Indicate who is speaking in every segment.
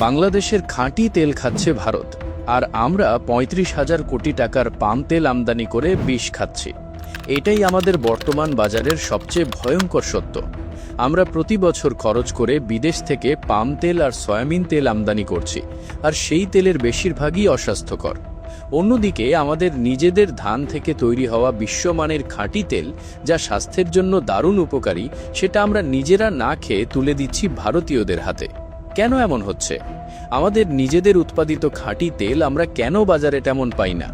Speaker 1: বাংলাদেশের খাঁটি তেল খাচ্ছে ভারত, আর আমরা ৩৫,০০০ কোটি টাকার পাম তেল আমদানি করে বিষ খাচ্ছি। এটাই আমাদের বর্তমান বাজারের সবচেয়ে ভয়ঙ্কর সত্য। আমরা প্রতি বছর খরচ করে বিদেশ থেকে পাম তেল আর সয়াবিন তেল আমদানি করছি, আর সেই তেলের বেশিরভাগই অস্বাস্থ্যকর। অন্যদিকে আমাদের নিজেদের ধান থেকে তৈরি হওয়া বিশ্বমানের খাঁটি তেল, যা স্বাস্থ্যের জন্য দারুণ উপকারী, সেটা আমরা নিজেরা না খেয়ে তুলে দিচ্ছি ভারতীয়দের হাতে। কেন এমন হচ্ছে? আমাদের নিজেদের উৎপাদিত খাঁটি তেল আমরা কেন বাজারে তেমন পাই না?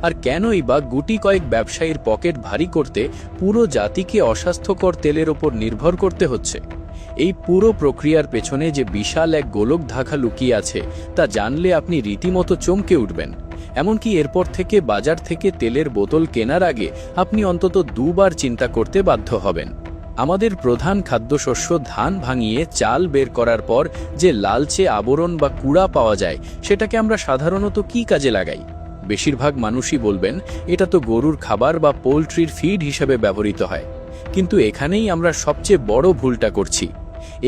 Speaker 1: আর কেনই বা গুটি কয়েক ব্যবসায়ীর পকেট ভারী করতে পুরো জাতিকে অস্বাস্থ্যকর তেলের ওপর নির্ভর করতে হচ্ছে? এই পুরো প্রক্রিয়ার পেছনে যে বিশাল এক গোলক ধাঁধা লুকিয়ে আছে, তা জানলে আপনি রীতিমতো চমকে উঠবেন। এমনকি এরপর থেকে বাজার থেকে তেলের বোতল কেনার আগে আপনি অন্তত দুবার চিন্তা করতে বাধ্য হবেন। আমাদের প্রধান খাদ্যশস্য ধান ভাঙিয়ে চাল বের করার পর যে লালচে আবরণ বা কুড়া পাওয়া যায়, সেটাকে আমরা সাধারণত কী কাজে লাগাই? বেশিরভাগ মানুষই বলবেন এটা তো গরুর খাবার বা পোলট্রির ফিড হিসেবে ব্যবহৃত হয়। কিন্তু এখানেই আমরা সবচেয়ে বড় ভুলটা করছি।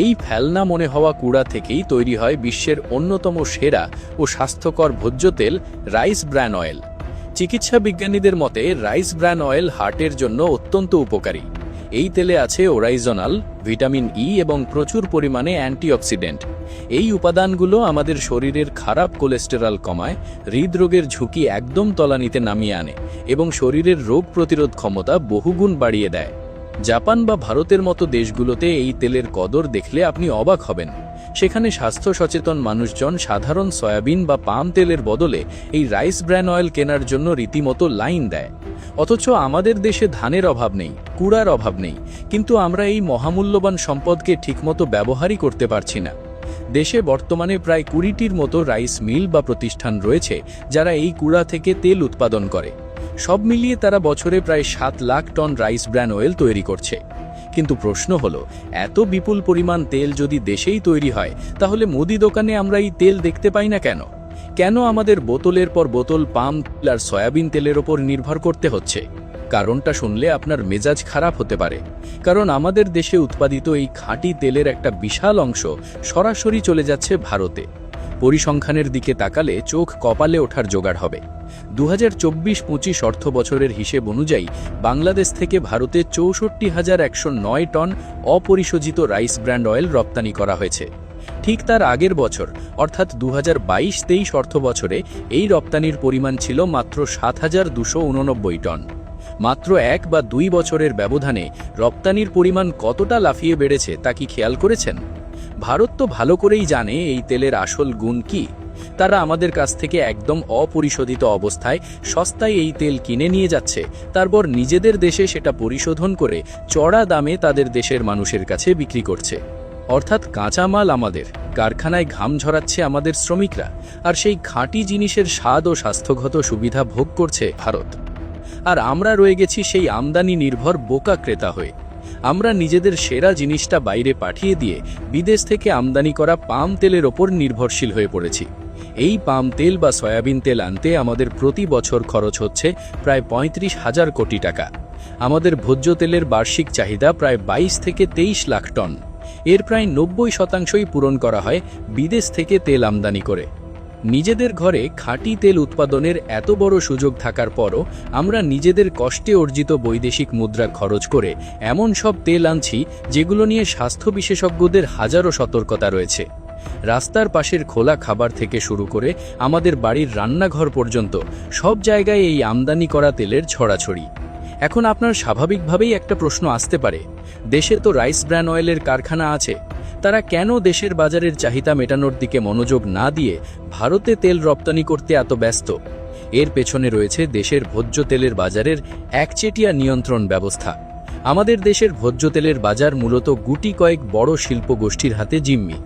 Speaker 1: এই ফেলনা মনে হওয়া কুড়া থেকেই তৈরি হয় বিশ্বের অন্যতম সেরা ও স্বাস্থ্যকর ভোজ্য তেল রাইস ব্র্যান অয়েল। চিকিৎসা বিজ্ঞানীদের মতে রাইস ব্র্যান অয়েল হার্টের জন্য অত্যন্ত উপকারী। এই তেলে আছে ওরাইজনাল, ভিটামিন ই এবং প্রচুর পরিমাণে অ্যান্টিঅক্সিডেন্ট। এই উপাদানগুলো আমাদের শরীরের খারাপ কোলেস্টেরল কমায়, হৃদরোগের ঝুঁকি একদম তলানিতে নামিয়ে আনে এবং শরীরের রোগ প্রতিরোধ ক্ষমতা বহুগুণ বাড়িয়ে দেয়। জাপান বা ভারতের মতো দেশগুলোতে এই তেলের কদর দেখলে আপনি অবাক হবেন। সেখানে স্বাস্থ্য সচেতন মানুষজন সাধারণ সয়াবিন বা পাম তেলের বদলে এই রাইস ব্র্যান অয়েল কেনার জন্য রীতিমতো লাইন দেয়। অথচ আমাদের দেশে ধানের অভাব নেই, কুড়ার অভাব নেই, কিন্তু আমরা এই মহামূল্যবান সম্পদকে ঠিকমতো ব্যবহারই করতে পারছি না। দেশে বর্তমানে প্রায় ২০টির মতো রাইস মিল বা প্রতিষ্ঠান রয়েছে, যারা এই কুড়া থেকে তেল উৎপাদন করে। সব মিলিয়ে তারা বছরে প্রায় ৭ lakh ton rice bran oil তৈরি করছে। কিন্তু প্রশ্ন হলো, এত বিপুল পরিমাণ তেল যদি দেশেই তৈরি হয়, তাহলে মুদি দোকানে আমরা এই তেল দেখতে পাই না কেন? কেন আমাদের বোতলের পর বোতল পাম তেল আর সয়াবিন তেলের ওপর নির্ভর করতে হচ্ছে? কারণটা শুনলে আপনার মেজাজ খারাপ হতে পারে। কারণ আমাদের দেশে উৎপাদিত এই খাঁটি তেলের একটা বিশাল অংশ সরাসরি চলে যাচ্ছে ভারতে। পরিসংখ্যানের দিকে তাকালে চোখ কপালে ওঠার জোগাড় হবে। ২০২৪-২৫ অর্থ বছরের হিসেব অনুযায়ী বাংলাদেশ থেকে ভারতে ৬৪,১০৯ টন অপরিশোধিত রাইস ব্র্যান্ড অয়েল রপ্তানি করা হয়েছে। ঠিক তার আগের বছর অর্থাৎ ২০২২-২৩ অর্থ বছরে এই রপ্তানির পরিমাণ ছিল মাত্র ৭,২৮৯ টন। মাত্র ১ বা ২ বছরের ব্যবধানে রপ্তানির পরিমাণ কতটা লাফিয়ে বেড়েছে তা কি খেয়াল করেছেন? ভারত তো ভালো করেই জানে এই তেলের আসল গুণ কি। তারা আমাদের কাছ থেকে একদম অপরিশোধিত অবস্থায় সস্তায় এই তেল কিনে নিয়ে যাচ্ছে, তারপর নিজেদের দেশে সেটা পরিশোধন করে চড়া দামে তাদের দেশের মানুষের কাছে বিক্রি করছে। অর্থাৎ কাঁচামাল আমাদের, কারখানায় ঘাম ঝরাচ্ছে আমাদের শ্রমিকরা, আর সেই খাঁটি জিনিসের স্বাদ ও স্বাস্থ্যগত সুবিধা ভোগ করছে ভারত। আর আমরা রয়ে গেছি সেই আমদানি নির্ভর বোকা ক্রেতা হয়ে। আমরা নিজেদের সেরা জিনিসটা বাইরে পাঠিয়ে দিয়ে বিদেশ থেকে আমদানি করা পাম তেলের ওপর নির্ভরশীল হয়ে পড়েছি। এই পাম তেল বা সয়াবিন তেল আনতে আমাদের প্রতি বছর খরচ হচ্ছে প্রায় ৩৫,০০০ কোটি টাকা। আমাদের ভোজ্য তেলের বার্ষিক চাহিদা প্রায় ২২ থেকে ২৩ লাখ টন। এর প্রায় ৯০% পূরণ করা হয় বিদেশ থেকে তেল আমদানি করে। নিজেদের ঘরে খাঁটি তেল উৎপাদনের এত বড় সুযোগ থাকার পরও আমরা নিজেদের কষ্টে অর্জিত বৈদেশিক মুদ্রা খরচ করে এমন সব তেল আনছি যেগুলো নিয়ে স্বাস্থ্য বিশেষজ্ঞদের হাজারো সতর্কতা রয়েছে। রাস্তার পাশের খোলা খাবার থেকে শুরু করে আমাদের বাড়ির রান্নাঘর পর্যন্ত সব জায়গায় এই আমদানি করা তেলের ছড়াছড়ি। এখন আপনার স্বাভাবিকভাবেই একটা প্রশ্ন আসতে পারে, দেশে তো রাইস ব্র্যান অয়েলের কারখানা আছে, তারা কেন দেশের বাজারের চাহিদা মেটানোর দিকে মনোযোগ না দিয়ে ভারতে তেল রপ্তানি করতে এত ব্যস্ত? এর পেছনে রয়েছে দেশের ভোজ্য তেলের বাজারের একচেটিয়া নিয়ন্ত্রণ ব্যবস্থা। আমাদের দেশের ভোজ্য তেলের বাজার মূলত গুটি কয়েক বড় শিল্প গোষ্ঠীর হাতে জিম্মি।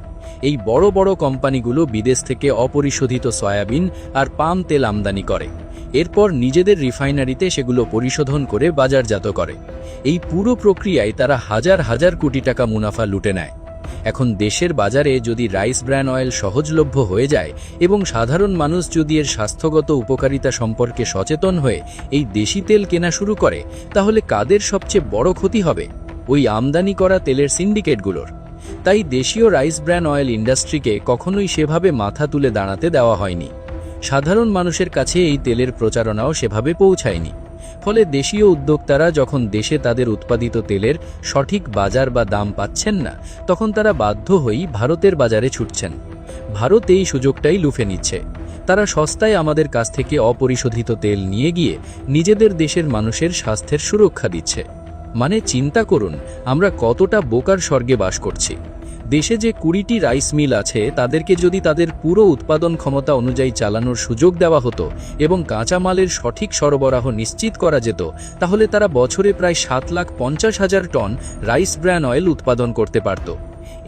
Speaker 1: এই বড় বড় কোম্পানিগুলো বিদেশ থেকে অপরিশোধিত সয়াবিন আর পাম তেল আমদানি করে, এরপর নিজেদের রিফাইনারিতে সেগুলো পরিশোধন করে বাজারজাত করে। এই পুরো প্রক্রিয়ায় তারা হাজার হাজার কোটি টাকা মুনাফা লুটে নেয়। এখন দেশের বাজারে যদি রাইস ব্র্যান অয়েল সহজলভ্য হয়ে যায় এবং সাধারণ মানুষ যদি এর স্বাস্থ্যগত উপকারিতা সম্পর্কে সচেতন হয়ে এই দেশি তেল কেনা শুরু করে, তাহলে কাদের সবচেয়ে বড় ক্ষতি হবে? ওই আমদানি করা তেলের সিন্ডিকেটগুলোর। তাই দেশীয় রাইস ব্র্যান অয়েল ইন্ডাস্ট্রিকে কখনোই সেভাবে মাথা তুলে দাঁড়াতে দেওয়া হয়নি। সাধারণ মানুষের কাছে এই তেলের প্রচারণাও সেভাবে পৌঁছায়নি। ফলে দেশীয় উদ্যোক্তারা যখন দেশে তাদের উৎপাদিত তেলের সঠিক বাজার বা দাম পাচ্ছেন না, তখন তারা বাধ্য হয়েই ভারতের বাজারে ছুটছেন। ভারত এই সুযোগটাই লুফে নিচ্ছে। তারা সস্তায় আমাদের কাছ থেকে অপরিশোধিত তেল নিয়ে গিয়ে নিজেদের দেশের মানুষের স্বাস্থ্যের সুরক্ষা দিচ্ছে। মানে চিন্তা করুন, আমরা কতটা বোকার স্বর্গে বাস করছি। দেশে যে 20টি রাইস মিল আছে, তাদেরকে যদি তাদের পুরো উৎপাদন ক্ষমতা অনুযায়ী চালানোর সুযোগ দেওয়া হতো এবং কাঁচামালের সঠিক সরবরাহ নিশ্চিত করা যেত, তাহলে তারা বছরে প্রায় 7,50,000 টন রাইস ব্র্যান অয়েল উৎপাদন করতে পারত।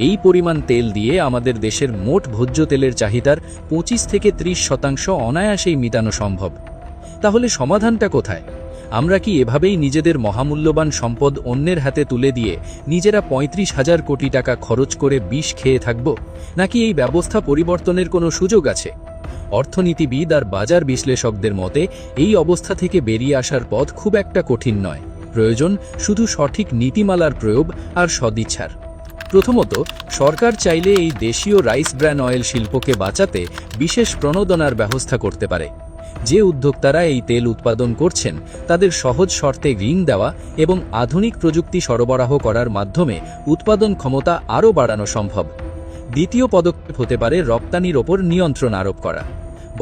Speaker 1: এই পরিমাণ তেল দিয়ে আমাদের দেশের মোট ভোজ্য তেলের চাহিদার 25 থেকে 30% অনায়াসেই মেটানো সম্ভব। তাহলে সমাধানটা কোথায়? আমরা কি এভাবেই নিজেদের মহামূল্যবান সম্পদ অন্যের হাতে তুলে দিয়ে নিজেরা 35,000 কোটি টাকা খরচ করে বিষ খেয়ে থাকব, নাকি এই ব্যবস্থা পরিবর্তনের কোনো সুযোগ আছে? অর্থনীতিবিদ আর বাজার বিশ্লেষকদের মতে এই অবস্থা থেকে বেরিয়ে আসার পথ খুব একটা কঠিন নয়। প্রয়োজন শুধু সঠিক নীতিমালার প্রয়োগ আর সদিচ্ছার। প্রথমত, সরকার চাইলে এই দেশীয় রাইস ব্র্যান অয়েল শিল্পকে বাঁচাতে বিশেষ প্রণোদনার ব্যবস্থা করতে পারে। যে উদ্যোক্তারা এই তেল উৎপাদন করছেন, তাদের সহজ শর্তে ঋণ দেওয়া এবং আধুনিক প্রযুক্তি সরবরাহ করার মাধ্যমে উৎপাদন ক্ষমতা আরও বাড়ানো সম্ভব। দ্বিতীয় পদক্ষেপ হতে পারে রপ্তানির ওপর নিয়ন্ত্রণ আরোপ করা।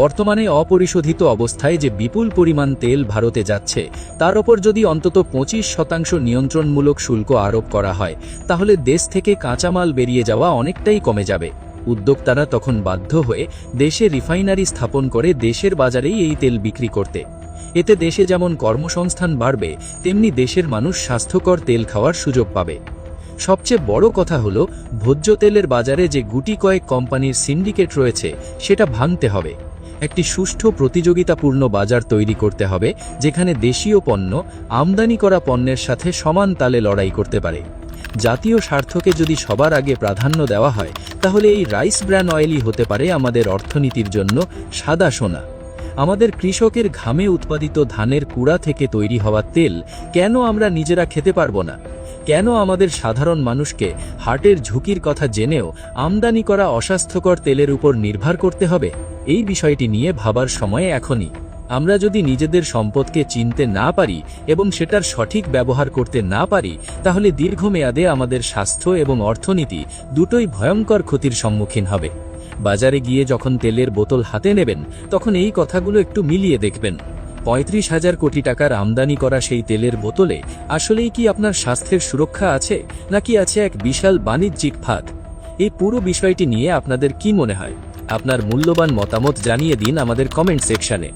Speaker 1: বর্তমানে অপরিশোধিত অবস্থায় যে বিপুল পরিমাণ তেল ভারতে যাচ্ছে, তার ওপর যদি অন্তত 25% নিয়ন্ত্রণমূলক শুল্ক আরোপ করা হয়, তাহলে দেশ থেকে কাঁচামাল বেরিয়ে যাওয়া অনেকটাই কমে যাবে। উদ্যোক্তারা তখন বাধ্য হয়ে দেশে রিফাইনারি স্থাপন করে দেশের বাজারেই এই তেল বিক্রি করতে। এতে দেশে যেমন কর্মসংস্থান বাড়বে, তেমনি দেশের মানুষ স্বাস্থ্যকর তেল খাওয়ার সুযোগ পাবে। সবচেয়ে বড় কথা হলো, ভোজ্য তেলের বাজারে যে গুটি কয়েক কোম্পানির সিন্ডিকেট রয়েছে, সেটা ভাঙতে হবে। একটি সুষ্ঠু প্রতিযোগিতাপূর্ণ বাজার তৈরি করতে হবে, যেখানে দেশীয় পণ্য আমদানি করা পণ্যের সাথে সমান তালে লড়াই করতে পারে। জাতীয় স্বার্থকে যদি সবার আগে প্রাধান্য দেওয়া হয়, তাহলে এই রাইস ব্র্যান অয়েলই হতে পারে আমাদের অর্থনীতির জন্য সাদা সোনা। আমাদের কৃষকের ঘামে উৎপাদিত ধানের কুড়া থেকে তৈরি হওয়া তেল কেন আমরা নিজেরা খেতে পারবো না? কেন আমাদের সাধারণ মানুষকে হার্টের ঝুঁকির কথা জেনেও আমদানি করা অস্বাস্থ্যকর তেলের উপর নির্ভর করতে হবে? এই বিষয়টি নিয়ে ভাবার সময় এখনই। আমরা যদি নিজেদের সম্পদকে চিনতে না পারি এবং সেটার সঠিক ব্যবহার করতে না পারি, তাহলে দীর্ঘমেয়াদে আমাদের স্বাস্থ্য এবং অর্থনীতি দুটোই ভয়ঙ্কর ক্ষতির সম্মুখীন হবে। বাজারে গিয়ে যখন তেলের বোতল হাতে নেবেন, তখন এই কথাগুলো একটু মিলিয়ে দেখবেন। 35,000 কোটি টাকার আমদানি করা সেই তেলের বোতলে আসলেই কি আপনার স্বাস্থ্যের সুরক্ষা আছে, নাকি আছে এক বিশাল বাণিজ্যিক ফাঁদ? এই পুরো বিষয়টি নিয়ে আপনাদের কি মনে হয়? আপনার মূল্যবান মতামত জানিয়ে দিন আমাদের কমেন্ট সেকশনে।